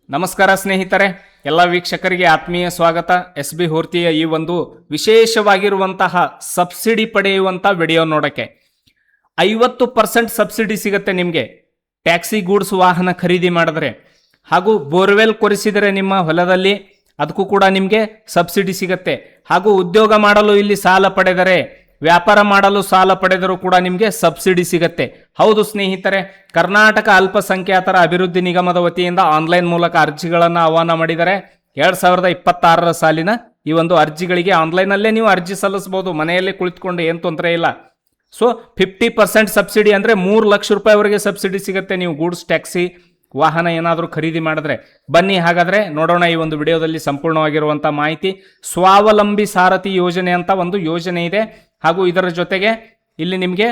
ನಮಸ್ಕಾರ ಸ್ನೇಹಿತರೆ, ಎಲ್ಲ ವೀಕ್ಷಕರಿಗೆ ಆತ್ಮೀಯ ಸ್ವಾಗತ. ಎಸ್ ಬಿ ಹೋರ್ತಿಯ ಈ ಒಂದು ವಿಶೇಷವಾಗಿರುವಂತಹ ಸಬ್ಸಿಡಿ ಪಡೆಯುವಂಥ ವಿಡಿಯೋ ನೋಡಕ್ಕೆ 50% ಸಬ್ಸಿಡಿ ಸಿಗುತ್ತೆ ನಿಮಗೆ ಟ್ಯಾಕ್ಸಿ ಗೂಡ್ಸ್ ವಾಹನ ಖರೀದಿ ಮಾಡಿದ್ರೆ. ಹಾಗೂ ಬೋರ್ವೆಲ್ ಕೊರೆಸಿದರೆ ನಿಮ್ಮ ಹೊಲದಲ್ಲಿ ಅದಕ್ಕೂ ಕೂಡ ನಿಮಗೆ ಸಬ್ಸಿಡಿ ಸಿಗುತ್ತೆ. ಹಾಗೂ ಉದ್ಯೋಗ ಮಾಡಲು ಇಲ್ಲಿ ಸಾಲ ಪಡೆದರೆ, ವ್ಯಾಪಾರ ಮಾಡಲು ಸಾಲ ಪಡೆದರೂ ಕೂಡ ನಿಮಗೆ ಸಬ್ಸಿಡಿ ಸಿಗುತ್ತೆ. ಹೌದು ಸ್ನೇಹಿತರೆ, ಕರ್ನಾಟಕ ಅಲ್ಪಸಂಖ್ಯಾತರ ಅಭಿವೃದ್ಧಿ ನಿಗಮದ ವತಿಯಿಂದ ಆನ್ಲೈನ್ ಮೂಲಕ ಅರ್ಜಿಗಳನ್ನು ಆಹ್ವಾನ ಮಾಡಿದರೆ 2026 ಸಾಲಿನ ಈ ಒಂದು ಅರ್ಜಿಗಳಿಗೆ ಆನ್ಲೈನಲ್ಲೇ ನೀವು ಅರ್ಜಿ ಸಲ್ಲಿಸಬಹುದು. ಮನೆಯಲ್ಲೇ ಕುಳಿತುಕೊಂಡು ಏನು ತೊಂದರೆ ಇಲ್ಲ. ಸೊ 50% ಸಬ್ಸಿಡಿ ಅಂದರೆ 3 ಲಕ್ಷ ರೂಪಾಯಿವರೆಗೆ ಸಬ್ಸಿಡಿ ಸಿಗುತ್ತೆ ನೀವು ಗೂಡ್ಸ್ ಟ್ಯಾಕ್ಸಿ ವಾಹನ ಏನಾದರೂ ಖರೀದಿ ಮಾಡಿದ್ರೆ. ಬನ್ನಿ ಹಾಗಾದರೆ ನೋಡೋಣ ಈ ಒಂದು ವಿಡಿಯೋದಲ್ಲಿ ಸಂಪೂರ್ಣವಾಗಿರುವಂಥ ಮಾಹಿತಿ. ಸ್ವಾವಲಂಬಿ ಸಾರಥಿ ಯೋಜನೆ ಅಂತ ಒಂದು ಯೋಜನೆ ಇದೆ. ಹಾಗೂ ಇದರ ಜೊತೆಗೆ ಇಲ್ಲಿ ನಿಮಗೆ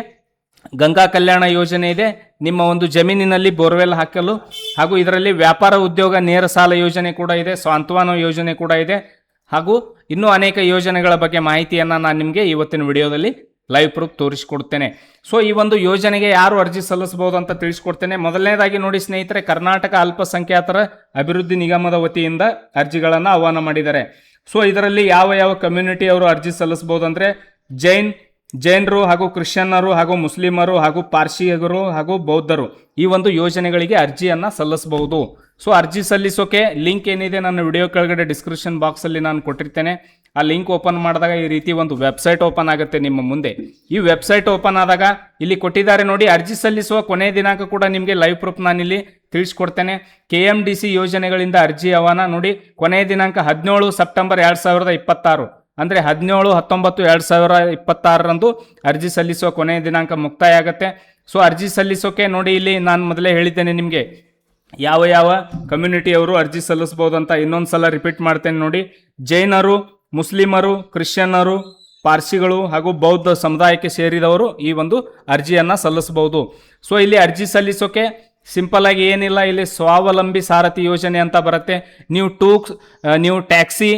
ಗಂಗಾ ಕಲ್ಯಾಣ ಯೋಜನೆ ಇದೆ, ನಿಮ್ಮ ಒಂದು ಜಮೀನಿನಲ್ಲಿ ಬೋರ್ವೆಲ್ ಹಾಕಲು. ಹಾಗೂ ಇದರಲ್ಲಿ ವ್ಯಾಪಾರ ಉದ್ಯೋಗ ನೇರ ಸಾಲ ಯೋಜನೆ ಕೂಡ ಇದೆ, ಸಾಂತ್ವನ ಯೋಜನೆ ಕೂಡ ಇದೆ. ಹಾಗೂ ಇನ್ನೂ ಅನೇಕ ಯೋಜನೆಗಳ ಬಗ್ಗೆ ಮಾಹಿತಿಯನ್ನು ನಾನು ನಿಮಗೆ ಇವತ್ತಿನ ವಿಡಿಯೋದಲ್ಲಿ ಲೈವ್ ಪ್ರೂಫ್ ತೋರಿಸಿಕೊಡ್ತೇನೆ. ಸೊ ಈ ಒಂದು ಯೋಜನೆಗೆ ಯಾರು ಅರ್ಜಿ ಸಲ್ಲಿಸಬಹುದು ಅಂತ ತಿಳಿಸ್ಕೊಡ್ತೇನೆ. ಮೊದಲನೇದಾಗಿ ನೋಡಿ ಸ್ನೇಹಿತರೆ, ಕರ್ನಾಟಕ ಅಲ್ಪಸಂಖ್ಯಾತರ ಅಭಿವೃದ್ಧಿ ನಿಗಮದ ವತಿಯಿಂದ ಅರ್ಜಿಗಳನ್ನು ಆಹ್ವಾನ ಮಾಡಿದ್ದಾರೆ. ಸೊ ಇದರಲ್ಲಿ ಯಾವ ಕಮ್ಯುನಿಟಿ ಅವರು ಅರ್ಜಿ ಸಲ್ಲಿಸಬಹುದು ಅಂದರೆ ಜೈನರು ಹಾಗೂ ಕ್ರಿಶ್ಚಿಯನ್ನರು ಹಾಗೂ ಮುಸ್ಲಿಮರು ಹಾಗೂ ಪಾರ್ಸಿಯರು ಹಾಗೂ ಬೌದ್ಧರು ಈ ಒಂದು ಯೋಜನೆಗಳಿಗೆ ಅರ್ಜಿಯನ್ನು ಸಲ್ಲಿಸಬಹುದು. ಸೊ ಅರ್ಜಿ ಸಲ್ಲಿಸೋಕೆ ಲಿಂಕ್ ಏನಿದೆ ನನ್ನ ವಿಡಿಯೋ ಕೆಳಗಡೆ ಡಿಸ್ಕ್ರಿಪ್ಷನ್ ಬಾಕ್ಸಲ್ಲಿ ನಾನು ಕೊಟ್ಟಿರ್ತೇನೆ. ಆ ಲಿಂಕ್ ಓಪನ್ ಮಾಡಿದಾಗ ಈ ರೀತಿ ಒಂದು ವೆಬ್ಸೈಟ್ ಓಪನ್ ಆಗುತ್ತೆ ನಿಮ್ಮ ಮುಂದೆ. ಈ ವೆಬ್ಸೈಟ್ ಓಪನ್ ಆದಾಗ ಇಲ್ಲಿ ಕೊಟ್ಟಿದ್ದಾರೆ ನೋಡಿ, ಅರ್ಜಿ ಸಲ್ಲಿಸುವ ಕೊನೆಯ ದಿನಾಂಕ ಕೂಡ ನಿಮಗೆ ಲೈವ್ ಪ್ರೂಫ್ ನಾನಿಲ್ಲಿ ತಿಳಿಸ್ಕೊಡ್ತೇನೆ. KMDC ಯೋಜನೆಗಳಿಂದ ಅರ್ಜಿ ಆಹ್ವಾನ ನೋಡಿ, ಕೊನೆಯ ದಿನಾಂಕ 17 ಸೆಪ್ಟೆಂಬರ್ 2026 ಅಂದರೆ 17-19-2026 ಅರ್ಜಿ ಸಲ್ಲಿಸುವ ಕೊನೆಯ ದಿನಾಂಕ ಮುಕ್ತಾಯ ಆಗುತ್ತೆ. ಸೊ ಅರ್ಜಿ ಸಲ್ಲಿಸೋಕೆ ನೋಡಿ, ಇಲ್ಲಿ ನಾನು ಮೊದಲೇ ಹೇಳಿದ್ದೇನೆ ನಿಮಗೆ ಯಾವ ಕಮ್ಯುನಿಟಿಯವರು ಅರ್ಜಿ ಸಲ್ಲಿಸಬಹುದು ಅಂತ. ಇನ್ನೊಂದು ಸಲ ರಿಪೀಟ್ ಮಾಡ್ತೇನೆ ನೋಡಿ, ಜೈನರು, ಮುಸ್ಲಿಮರು, ಕ್ರಿಶ್ಚಿಯನ್ನರು, ಪಾರ್ಸಿಗಳು ಹಾಗೂ ಬೌದ್ಧ ಸಮುದಾಯಕ್ಕೆ ಸೇರಿದವರು ಈ ಒಂದು ಅರ್ಜಿಯನ್ನು ಸಲ್ಲಿಸಬಹುದು. ಸೊ ಇಲ್ಲಿ ಅರ್ಜಿ ಸಲ್ಲಿಸೋಕೆ ಸಿಂಪಲ್ ಆಗಿ ಏನಿಲ್ಲ, ಇಲ್ಲಿ ಸ್ವಾವಲಂಬಿ ಸಾರಥಿ ಯೋಜನೆ ಅಂತ ಬರುತ್ತೆ. ನೀವು ಟ್ಯಾಕ್ಸಿ,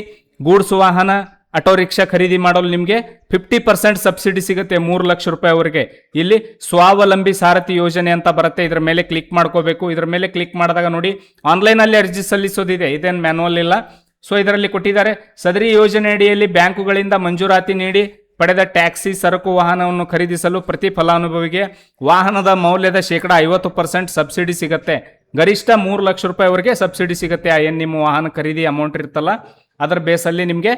ಗೂಡ್ಸ್ ವಾಹನ, ಆಟೋ ರಿಕ್ಷಾ ಖರೀದಿ ಮಾಡಲು ನಿಮಗೆ 50% ಸಬ್ಸಿಡಿ ಸಿಗುತ್ತೆ, 3 ಲಕ್ಷ ರೂಪಾಯಿವರೆಗೆ. ಇಲ್ಲಿ ಸ್ವಾವಲಂಬಿ ಸಾರಥಿ ಯೋಜನೆ ಅಂತ ಬರುತ್ತೆ, ಇದರ ಮೇಲೆ ಕ್ಲಿಕ್ ಮಾಡ್ಕೋಬೇಕು. ಇದರ ಮೇಲೆ ಕ್ಲಿಕ್ ಮಾಡಿದಾಗ ನೋಡಿ, ಆನ್ಲೈನಲ್ಲಿ ಅರ್ಜಿ ಸಲ್ಲಿಸೋದಿದೆ, ಇದೇನು ಮ್ಯಾನುವಲ್ ಇಲ್ಲ. ಸೊ ಇದರಲ್ಲಿ ಕೊಟ್ಟಿದ್ದಾರೆ, ಸದರಿ ಯೋಜನೆ ಅಡಿಯಲ್ಲಿ ಬ್ಯಾಂಕುಗಳಿಂದ ಮಂಜೂರಾತಿ ನೀಡಿ ಪಡೆದ ಟ್ಯಾಕ್ಸಿ ಸರಕು ವಾಹನವನ್ನು ಖರೀದಿಸಲು ಪ್ರತಿ ಫಲಾನುಭವಿಗೆ ವಾಹನದ ಮೌಲ್ಯದ 50% ಸಬ್ಸಿಡಿ ಸಿಗುತ್ತೆ. ಗರಿಷ್ಠ 3 ಲಕ್ಷ ರೂಪಾಯಿವರೆಗೆ ಸಬ್ಸಿಡಿ ಸಿಗುತ್ತೆ. ಏನು ನಿಮ್ಮ ವಾಹನ ಖರೀದಿ ಅಮೌಂಟ್ ಇರ್ತಲ್ಲ ಅದರ ಬೇಸಲ್ಲಿ ನಿಮಗೆ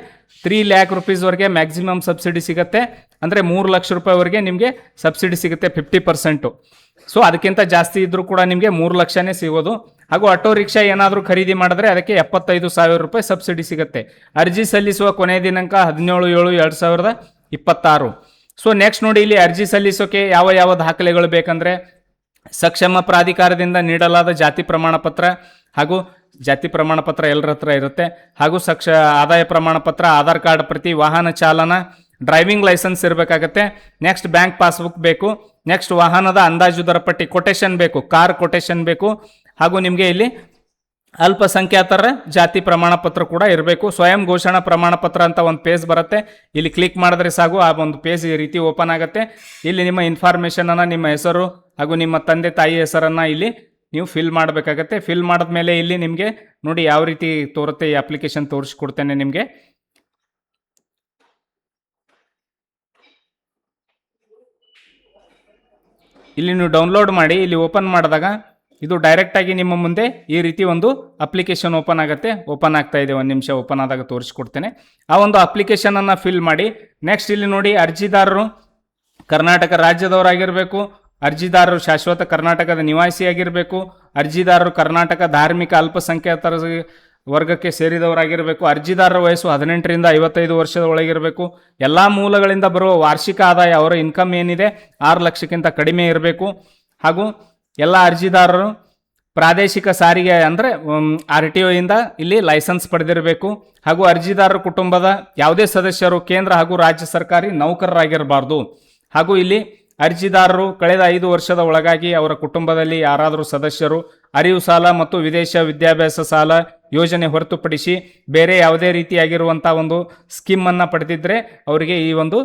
3 ಲ್ಯಾಕ್ ರುಪೀಸ್ವರೆಗೆ ಮ್ಯಾಕ್ಸಿಮಮ್ ಸಬ್ಸಿಡಿ ಸಿಗುತ್ತೆ. ಅಂದರೆ 3 ಲಕ್ಷ ರೂಪಾಯಿವರೆಗೆ ನಿಮಗೆ ಸಬ್ಸಿಡಿ ಸಿಗುತ್ತೆ 50%. ಸೊ ಅದಕ್ಕಿಂತ ಜಾಸ್ತಿ ಇದ್ರೂ ಕೂಡ ನಿಮಗೆ 3 ಲಕ್ಷನೇ ಸಿಗೋದು. ಹಾಗೂ ಆಟೋ ರಿಕ್ಷಾ ಏನಾದರೂ ಖರೀದಿ ಮಾಡಿದ್ರೆ ಅದಕ್ಕೆ 75,000 ರೂಪಾಯಿ ಸಬ್ಸಿಡಿ ಸಿಗುತ್ತೆ. ಅರ್ಜಿ ಸಲ್ಲಿಸುವ ಕೊನೆಯ ದಿನಾಂಕ 17/7/2026. ಸೊ ನೆಕ್ಸ್ಟ್ ನೋಡಿ, ಇಲ್ಲಿ ಅರ್ಜಿ ಸಲ್ಲಿಸೋಕೆ ಯಾವ ದಾಖಲೆಗಳು ಬೇಕಂದ್ರೆ, ಸಕ್ಷಮ ಪ್ರಾಧಿಕಾರದಿಂದ ನೀಡಲಾದ ಜಾತಿ ಪ್ರಮಾಣ ಪತ್ರ, ಹಾಗೂ ಜಾತಿ ಪ್ರಮಾಣ ಪತ್ರ ಎಲ್ಲರ ಹತ್ರ ಇರುತ್ತೆ. ಹಾಗೂ ಆದಾಯ ಪ್ರಮಾಣ ಪತ್ರ, ಆಧಾರ್ ಕಾರ್ಡ್ ಪ್ರತಿ, ವಾಹನ ಚಾಲನ, ಡ್ರೈವಿಂಗ್ ಲೈಸೆನ್ಸ್ ಇರಬೇಕಾಗತ್ತೆ. ನೆಕ್ಸ್ಟ್ ಬ್ಯಾಂಕ್ ಪಾಸ್ಬುಕ್ ಬೇಕು. ನೆಕ್ಸ್ಟ್ ವಾಹನದ ಅಂದಾಜು ದರ ಪಟ್ಟಿ, ಕೊಟೇಶನ್ ಬೇಕು, ಕಾರ್ ಕೊಟೇಶನ್ ಬೇಕು. ಹಾಗೂ ನಿಮಗೆ ಇಲ್ಲಿ ಅಲ್ಪಸಂಖ್ಯಾತರ ಜಾತಿ ಪ್ರಮಾಣ ಪತ್ರ ಕೂಡ ಇರಬೇಕು. ಸ್ವಯಂ ಘೋಷಣಾ ಪ್ರಮಾಣ ಪತ್ರ ಅಂತ ಒಂದು ಪೇಜ್ ಬರುತ್ತೆ, ಇಲ್ಲಿ ಕ್ಲಿಕ್ ಮಾಡಿದ್ರೆ ಸಾಕು, ಆ ಒಂದು ಪೇಜ್ ಈ ರೀತಿ ಓಪನ್ ಆಗುತ್ತೆ. ಇಲ್ಲಿ ನಿಮ್ಮ ಇನ್ಫಾರ್ಮೇಷನನ್ನು, ನಿಮ್ಮ ಹೆಸರು ಹಾಗೂ ನಿಮ್ಮ ತಂದೆ ತಾಯಿ ಹೆಸರನ್ನು ಇಲ್ಲಿ ನೀವು ಫಿಲ್ ಮಾಡಬೇಕಾಗತ್ತೆ. ಫಿಲ್ ಮಾಡಿದ್ಮೇಲೆ ಇಲ್ಲಿ ನಿಮಗೆ ನೋಡಿ ಯಾವ ರೀತಿ ತೋರುತ್ತೆ, ಈ ಅಪ್ಲಿಕೇಶನ್ ತೋರಿಸ್ಕೊಡ್ತೇನೆ ನಿಮಗೆ. ಇಲ್ಲಿ ನೀವು ಡೌನ್ಲೋಡ್ ಮಾಡಿ ಇಲ್ಲಿ ಓಪನ್ ಮಾಡಿದಾಗ ಇದು ಡೈರೆಕ್ಟಾಗಿ ನಿಮ್ಮ ಮುಂದೆ ಈ ರೀತಿ ಒಂದು ಅಪ್ಲಿಕೇಶನ್ ಓಪನ್ ಆಗುತ್ತೆ. ಓಪನ್ ಆಗ್ತಾ ಇದೆ, 1 ನಿಮಿಷ ಓಪನ್ ಆದಾಗ ತೋರಿಸ್ಕೊಡ್ತೇನೆ. ಆ ಒಂದು ಅಪ್ಲಿಕೇಶನನ್ನು ಫಿಲ್ ಮಾಡಿ ನೆಕ್ಸ್ಟ್ ಇಲ್ಲಿ ನೋಡಿ, ಅರ್ಜಿದಾರರು ಕರ್ನಾಟಕ ರಾಜ್ಯದವರಾಗಿರಬೇಕು, ಅರ್ಜಿದಾರರು ಶಾಶ್ವತ ಕರ್ನಾಟಕದ ನಿವಾಸಿಯಾಗಿರಬೇಕು, ಅರ್ಜಿದಾರರು ಕರ್ನಾಟಕ ಧಾರ್ಮಿಕ ಅಲ್ಪಸಂಖ್ಯಾತರ ವರ್ಗಕ್ಕೆ ಸೇರಿದವರಾಗಿರಬೇಕು, ಅರ್ಜಿದಾರರ ವಯಸ್ಸು 18ರಿಂದ 55 ವರ್ಷದ ಒಳಗಿರಬೇಕು, ಎಲ್ಲ ಮೂಲಗಳಿಂದ ಬರುವ ವಾರ್ಷಿಕ ಆದಾಯ, ಅವರ ಇನ್ಕಮ್ ಏನಿದೆ 6 ಲಕ್ಷಕ್ಕಿಂತ ಕಡಿಮೆ ಇರಬೇಕು. ಹಾಗೂ ಎಲ್ಲ ಅರ್ಜಿದಾರರು ಪ್ರಾದೇಶಿಕ ಸಾರಿಗೆ ಅಂದರೆ RTO ಇಂದ ಇಲ್ಲಿ ಲೈಸೆನ್ಸ್ ಪಡೆದಿರಬೇಕು. ಹಾಗೂ ಅರ್ಜಿದಾರರ ಕುಟುಂಬದ ಯಾವುದೇ ಸದಸ್ಯರು ಕೇಂದ್ರ ಹಾಗೂ ರಾಜ್ಯ ಸರ್ಕಾರಿ ನೌಕರರಾಗಿರಬಾರ್ದು. ಹಾಗೂ ಇಲ್ಲಿ ಅರ್ಜಿದಾರರು ಕಳೆದ 5 ವರ್ಷದ ಒಳಗಾಗಿ ಅವರ ಕುಟುಂಬದಲ್ಲಿ ಯಾರಾದರೂ ಸದಸ್ಯರು ಅರಿವು ಸಾಲ ಮತ್ತು ವಿದೇಶ ವಿದ್ಯಾಭ್ಯಾಸ ಸಾಲ ಯೋಜನೆ ಹೊರತುಪಡಿಸಿ ಬೇರೆ ಯಾವುದೇ ರೀತಿಯಾಗಿರುವಂಥ ಒಂದು ಸ್ಕೀಮನ್ನು ಪಡೆದಿದ್ದರೆ ಅವರಿಗೆ ಈ ಒಂದು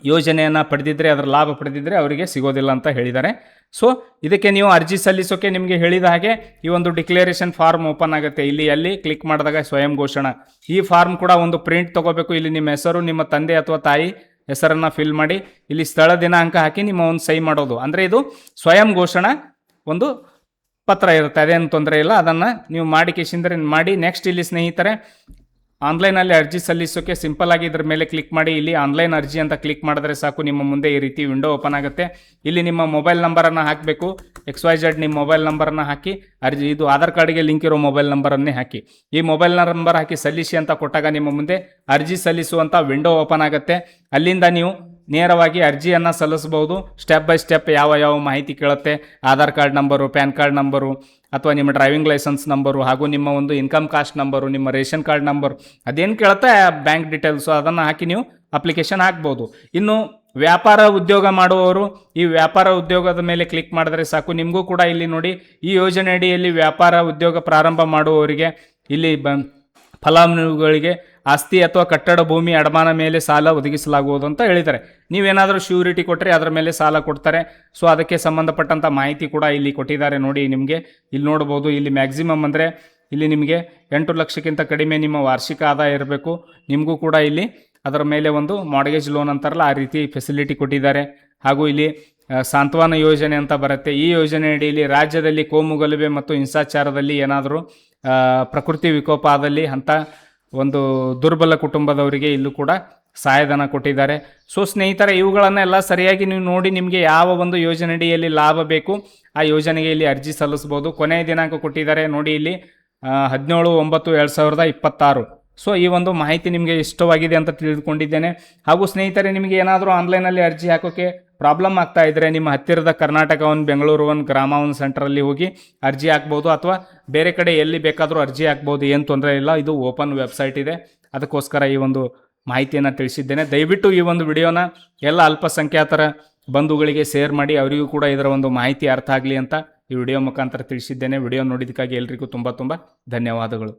ಯೋಜನೆಯನ್ನು ಪಡೆದಿದ್ದರೆ ಅದರ ಲಾಭ ಪಡೆದಿದ್ದರೆ ಅವರಿಗೆ ಸಿಗೋದಿಲ್ಲ ಅಂತ ಹೇಳಿದ್ದಾರೆ. ಸೊ ಇದಕ್ಕೆ ನೀವು ಅರ್ಜಿ ಸಲ್ಲಿಸೋಕೆ ನಿಮಗೆ ಹೇಳಿದ ಹಾಗೆ ಈ ಒಂದು ಡಿಕ್ಲರೇಷನ್ ಫಾರ್ಮ್ ಓಪನ್ ಆಗುತ್ತೆ. ಅಲ್ಲಿ ಕ್ಲಿಕ್ ಮಾಡಿದಾಗ ಸ್ವಯಂ ಘೋಷಣಾ, ಈ ಫಾರ್ಮ್ ಕೂಡ ಒಂದು ಪ್ರಿಂಟ್ ತೊಗೋಬೇಕು. ಇಲ್ಲಿ ನಿಮ್ಮ ಹೆಸರು, ನಿಮ್ಮ ತಂದೆ ಅಥವಾ ತಾಯಿ ಹೆಸರನ್ನು ಫಿಲ್ ಮಾಡಿ ಇಲ್ಲಿ ಸ್ಥಳ ದಿನಾಂಕ ಹಾಕಿ ನಿಮ್ಮ ಒಂದು ಸಹಿ ಮಾಡೋದು. ಅಂದರೆ ಇದು ಸ್ವಯಂ ಘೋಷಣಾ ಒಂದು ಪತ್ರ ಇರುತ್ತೆ, ಅದೇನು ತೊಂದರೆ ಇಲ್ಲ. ಅದನ್ನು ನೀವು ಮಾಡಿ ನೆಕ್ಸ್ಟ್ ಇಲ್ಲಿ ಸ್ನೇಹಿತರೆ ಆನ್ಲೈನಲ್ಲಿ ಅರ್ಜಿ ಸಲ್ಲಿಸೋಕೆ ಸಿಂಪಲ್ ಆಗಿ ಇದ್ರ ಮೇಲೆ ಕ್ಲಿಕ್ ಮಾಡಿ ಇಲ್ಲಿ ಆನ್ಲೈನ್ ಅರ್ಜಿ ಅಂತ ಕ್ಲಿಕ್ ಮಾಡಿದ್ರೆ ಸಾಕು, ನಿಮ್ಮ ಮುಂದೆ ಈ ರೀತಿ ವಿಂಡೋ ಓಪನ್ ಆಗುತ್ತೆ. ಇಲ್ಲಿ ನಿಮ್ಮ ಮೊಬೈಲ್ ನಂಬರನ್ನು ಹಾಕಬೇಕು, XYZ ನಿಮ್ಮ ಮೊಬೈಲ್ ನಂಬರನ್ನು ಹಾಕಿ ಅರ್ಜಿ, ಇದು ಆಧಾರ್ ಕಾರ್ಡ್ಗೆ ಲಿಂಕ್ ಇರೋ ಮೊಬೈಲ್ ನಂಬರನ್ನೇ ಹಾಕಿ. ಈ ಮೊಬೈಲ್ ನಂಬರ್ ಹಾಕಿ ಸಲ್ಲಿಸಿ ಅಂತ ಕೊಟ್ಟಾಗ ನಿಮ್ಮ ಮುಂದೆ ಅರ್ಜಿ ಸಲ್ಲಿಸುವಂಥ ವಿಂಡೋ ಓಪನ್ ಆಗುತ್ತೆ. ಅಲ್ಲಿಂದ ನೀವು ನೇರವಾಗಿ ಅರ್ಜಿಯನ್ನು ಸಲ್ಲಿಸಬಹುದು. ಸ್ಟೆಪ್ ಬೈ ಸ್ಟೆಪ್ ಯಾವ ಮಾಹಿತಿ ಕೇಳುತ್ತೆ, Aadhaar card number, PAN card number ಅಥವಾ ನಿಮ್ಮ ಡ್ರೈವಿಂಗ್ ಲೈಸೆನ್ಸ್ ನಂಬರು ಹಾಗೂ ನಿಮ್ಮ ಒಂದು ಇನ್ಕಮ್ ಕಾಸ್ಟ್ ನಂಬರು, ನಿಮ್ಮ ರೇಷನ್ ಕಾರ್ಡ್ ನಂಬರು, ಅದೇನು ಕೇಳುತ್ತೆ ಬ್ಯಾಂಕ್ ಡೀಟೇಲ್ಸು ಅದನ್ನು ಹಾಕಿ ನೀವು ಅಪ್ಲಿಕೇಶನ್ ಹಾಕ್ಬೋದು. ಇನ್ನು ವ್ಯಾಪಾರ ಉದ್ಯೋಗ ಮಾಡುವವರು ಈ ವ್ಯಾಪಾರ ಉದ್ಯೋಗದ ಮೇಲೆ ಕ್ಲಿಕ್ ಮಾಡಿದ್ರೆ ಸಾಕು, ನಿಮಗೂ ಕೂಡ ಇಲ್ಲಿ ನೋಡಿ ಈ ಯೋಜನೆ ಅಡಿಯಲ್ಲಿ ವ್ಯಾಪಾರ ಉದ್ಯೋಗ ಪ್ರಾರಂಭ ಮಾಡುವವರಿಗೆ ಇಲ್ಲಿ ಫಲಾನುಭವಿಗಳಿಗೆ ಆಸ್ತಿ ಅಥವಾ ಕಟ್ಟಡ ಭೂಮಿ ಅಡಮಾನ ಮೇಲೆ ಸಾಲ ಒದಗಿಸಲಾಗುವುದು ಅಂತ ಹೇಳಿದ್ದಾರೆ. ನೀವೇನಾದರೂ ಶ್ಯೂರಿಟಿ ಕೊಟ್ಟರೆ ಅದರ ಮೇಲೆ ಸಾಲ ಕೊಡ್ತಾರೆ. ಸೊ ಅದಕ್ಕೆ ಸಂಬಂಧಪಟ್ಟಂಥ ಮಾಹಿತಿ ಕೂಡ ಇಲ್ಲಿ ಕೊಟ್ಟಿದ್ದಾರೆ ನೋಡಿ. ನಿಮಗೆ ಇಲ್ಲಿ ನೋಡ್ಬೋದು, ಇಲ್ಲಿ ಮ್ಯಾಕ್ಸಿಮಮ್ ಅಂದರೆ ಇಲ್ಲಿ ನಿಮಗೆ 8 ಲಕ್ಷಕ್ಕಿಂತ ಕಡಿಮೆ ನಿಮ್ಮ ವಾರ್ಷಿಕ ಆದಾಯ ಇರಬೇಕು. ನಿಮಗೂ ಕೂಡ ಇಲ್ಲಿ ಅದರ ಮೇಲೆ ಒಂದು ಮಾರ್ಗೇಜ್ ಲೋನ್ ಅಂತಾರಲ್ಲ ಆ ರೀತಿ ಫೆಸಿಲಿಟಿ ಕೊಟ್ಟಿದ್ದಾರೆ. ಹಾಗೂ ಇಲ್ಲಿ ಸಾಂತ್ವನ ಯೋಜನೆ ಅಂತ ಬರುತ್ತೆ. ಈ ಯೋಜನೆ ಅಡಿಯಲ್ಲಿ ರಾಜ್ಯದಲ್ಲಿ ಕೋಮುಗಲಭೆ ಮತ್ತು ಹಿಂಸಾಚಾರದಲ್ಲಿ ಏನಾದರೂ ಪ್ರಕೃತಿ ವಿಕೋಪ ಆದಲ್ಲಿ ಅಂಥ ಒಂದು ದುರ್ಬಲ ಕುಟುಂಬದವರಿಗೆ ಇಲ್ಲೂ ಕೂಡ ಸಹಾಯಧನ ಕೊಟ್ಟಿದ್ದಾರೆ. ಸೊ ಸ್ನೇಹಿತರೆ, ಇವುಗಳನ್ನೆಲ್ಲ ಸರಿಯಾಗಿ ನೀವು ನೋಡಿ ನಿಮಗೆ ಯಾವ ಒಂದು ಯೋಜನೆ ಅಡಿಯಲ್ಲಿ ಲಾಭ ಬೇಕು ಆ ಯೋಜನೆಗೆ ಇಲ್ಲಿ ಅರ್ಜಿ ಸಲ್ಲಿಸ್ಬೋದು. ಕೊನೆಯ ದಿನಾಂಕ ಕೊಟ್ಟಿದ್ದಾರೆ ನೋಡಿ ಇಲ್ಲಿ 17/9/2026. ಸೊ ಈ ಒಂದು ಮಾಹಿತಿ ನಿಮಗೆ ಇಷ್ಟವಾಗಿದೆ ಅಂತ ತಿಳಿದುಕೊಂಡಿದ್ದೇನೆ. ಹಾಗೂ ಸ್ನೇಹಿತರೆ, ನಿಮಗೆ ಏನಾದರೂ ಆನ್ಲೈನಲ್ಲಿ ಅರ್ಜಿ ಹಾಕೋಕ್ಕೆ ಪ್ರಾಬ್ಲಮ್ ಆಗ್ತಾ ಇದ್ದರೆ ನಿಮ್ಮ ಹತ್ತಿರದ ಕರ್ನಾಟಕ ಒನ್, ಬೆಂಗಳೂರು ಒನ್, ಗ್ರಾಮ ಒನ್ ಸೆಂಟ್ರಲ್ಲಿ ಹೋಗಿ ಅರ್ಜಿ ಹಾಕ್ಬೋದು ಅಥವಾ ಬೇರೆ ಕಡೆ ಎಲ್ಲಿ ಬೇಕಾದರೂ ಅರ್ಜಿ ಹಾಕ್ಬೋದು, ಏನು ತೊಂದರೆ ಇಲ್ಲ. ಇದು ಓಪನ್ ವೆಬ್ಸೈಟ್ ಇದೆ, ಅದಕ್ಕೋಸ್ಕರ ಈ ಒಂದು ಮಾಹಿತಿಯನ್ನು ತಿಳಿಸಿದ್ದೇನೆ. ದಯವಿಟ್ಟು ಈ ಒಂದು ವಿಡಿಯೋನ ಎಲ್ಲ ಅಲ್ಪಸಂಖ್ಯಾತರ ಬಂಧುಗಳಿಗೆ ಶೇರ್ ಮಾಡಿ, ಅವರಿಗೂ ಕೂಡ ಇದರ ಒಂದು ಮಾಹಿತಿ ಅರ್ಥ ಆಗಲಿ ಅಂತ ಈ ವಿಡಿಯೋ ಮುಖಾಂತರ ತಿಳಿಸಿದ್ದೇನೆ. ವಿಡಿಯೋ ನೋಡಿದ್ದಕ್ಕಾಗಿ ಎಲ್ರಿಗೂ ತುಂಬ ಧನ್ಯವಾದಗಳು.